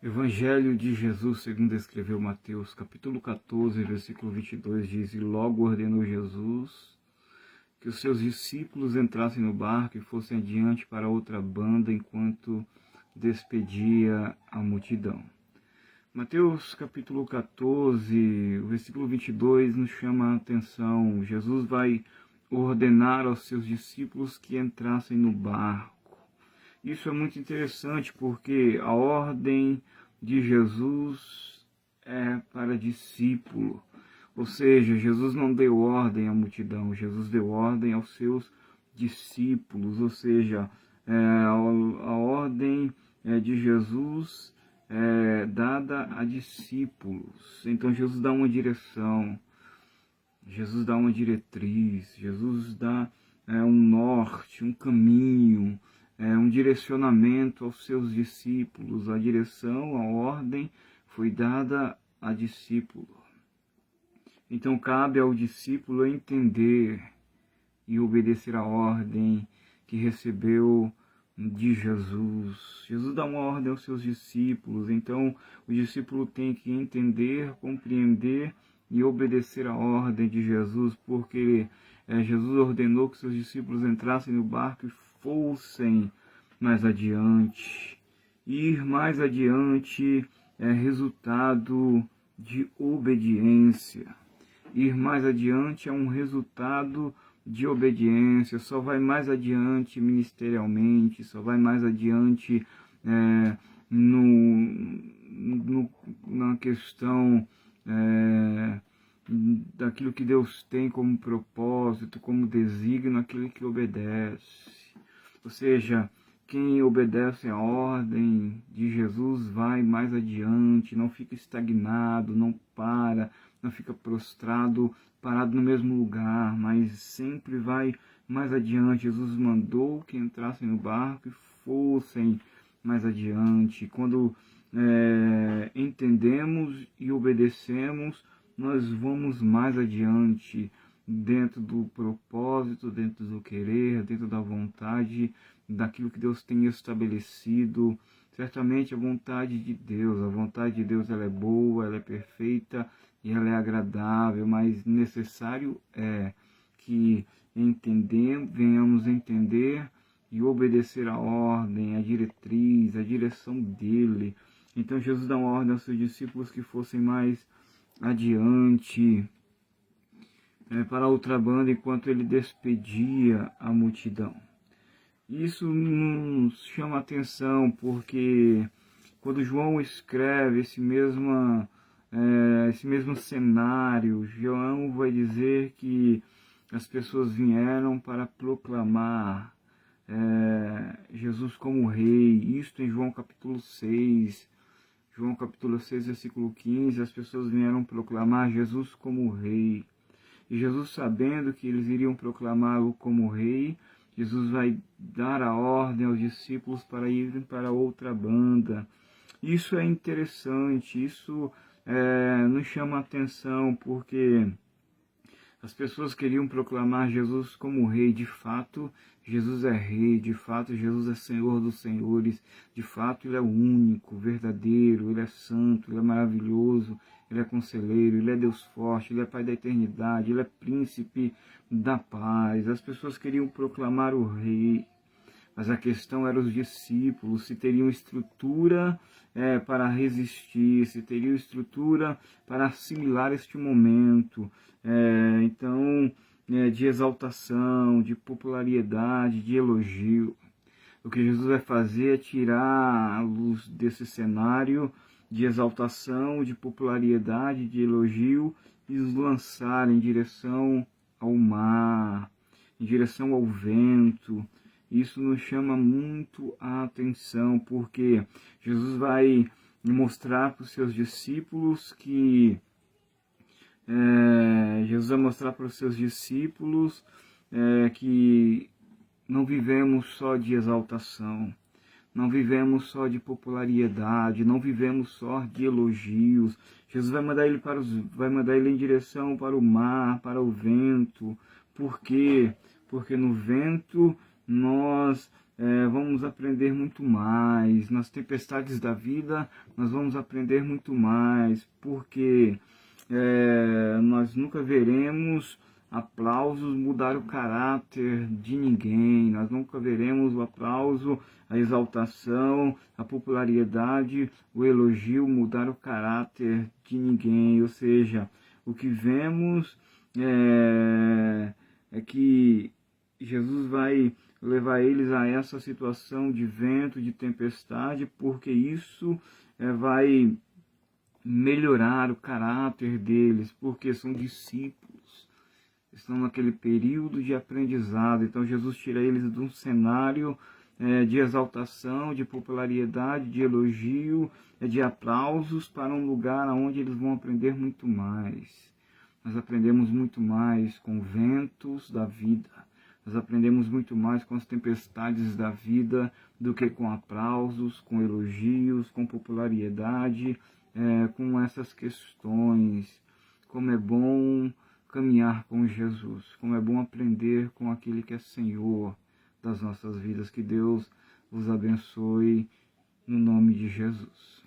Evangelho de Jesus, segundo escreveu Mateus, capítulo 14, versículo 22, diz: E logo ordenou Jesus que os seus discípulos entrassem no barco e fossem adiante para outra banda, enquanto despedia a multidão. Mateus capítulo 14, versículo 22 nos chama a atenção. Jesus vai ordenar aos seus discípulos que entrassem no barco. Isso é muito interessante porque a ordem de Jesus é para discípulo. Ou seja, Jesus não deu ordem à multidão, Jesus deu ordem aos seus discípulos. Ou seja, a ordem de Jesus é dada a discípulos. Então Jesus dá uma direção, Jesus dá uma diretriz, Jesus dá um norte, um caminho, um direcionamento aos seus discípulos. A direção, a ordem foi dada a discípulo. Então cabe ao discípulo entender e obedecer a ordem que recebeu de Jesus. Jesus dá uma ordem aos seus discípulos, então o discípulo tem que entender, compreender e obedecer a ordem de Jesus, porque Jesus ordenou que seus discípulos entrassem no barco e fossem mais adiante. Ir mais adiante é resultado de obediência. Ir mais adiante é um resultado de obediência. Só vai mais adiante ministerialmente, só vai mais adiante na questão daquilo que Deus tem como propósito, como desígnio, aquilo que obedece. Ou seja, quem obedece à ordem de Jesus vai mais adiante, não fica estagnado, não para, não fica prostrado, parado no mesmo lugar, mas sempre vai mais adiante. Jesus mandou que entrassem no barco e fossem mais adiante. Quando entendemos e obedecemos, nós vamos mais adiante dentro do propósito, dentro do querer, dentro da vontade, daquilo que Deus tem estabelecido. Certamente a vontade de Deus ela é boa, ela é perfeita e ela é agradável, mas necessário é que venhamos entender e obedecer a ordem, a diretriz, a direção dele. Então Jesus dá uma ordem aos seus discípulos que fossem mais adiante para outra banda, enquanto ele despedia a multidão. Isso nos chama a atenção, porque quando João escreve esse mesmo cenário, João vai dizer que as pessoas vieram para proclamar Jesus como rei. Isto em João capítulo 6. João capítulo 6, versículo 15, as pessoas vieram proclamar Jesus como rei. E Jesus, sabendo que eles iriam proclamá-lo como rei, Jesus vai dar a ordem aos discípulos para irem para outra banda. Isso é interessante, isso nos chama a atenção, porque as pessoas queriam proclamar Jesus como rei. De fato, Jesus é rei, de fato, Jesus é Senhor dos senhores, de fato, ele é o único, verdadeiro, ele é santo, ele é maravilhoso, ele é conselheiro, ele é Deus forte, ele é Pai da eternidade, ele é príncipe da paz. As pessoas queriam proclamar o rei, mas a questão era os discípulos, se teriam estrutura para resistir, se teriam estrutura para assimilar este momento. De exaltação, de popularidade, de elogio. O que Jesus vai fazer é tirá-los desse cenário de exaltação, de popularidade, de elogio, e os lançar em direção ao mar, em direção ao vento. Isso nos chama muito a atenção, porque Jesus vai mostrar para os seus discípulos que que não vivemos só de exaltação, não vivemos só de popularidade, não vivemos só de elogios. Jesus vai mandar ele em direção para o mar, para o vento. Por quê? Porque no vento nós vamos aprender muito mais. Nas tempestades da vida, nós vamos aprender muito mais, porque nós nunca veremos aplausos mudar o caráter de ninguém. Nós nunca veremos o aplauso, a exaltação, a popularidade, o elogio mudar o caráter de ninguém. Ou seja, o que vemos é que Jesus vai levar eles a essa situação de vento, de tempestade, porque isso vai melhorar o caráter deles, porque são discípulos, estão naquele período de aprendizado. Então Jesus tira eles de um cenário de exaltação, de popularidade, de elogio, de aplausos, para um lugar onde eles vão aprender muito mais. Nós aprendemos muito mais com ventos da vida. Nós aprendemos muito mais com as tempestades da vida do que com aplausos, com elogios, com popularidade, com essas questões. Como é bom caminhar com Jesus, como é bom aprender com aquele que é Senhor das nossas vidas. Que Deus os abençoe no nome de Jesus.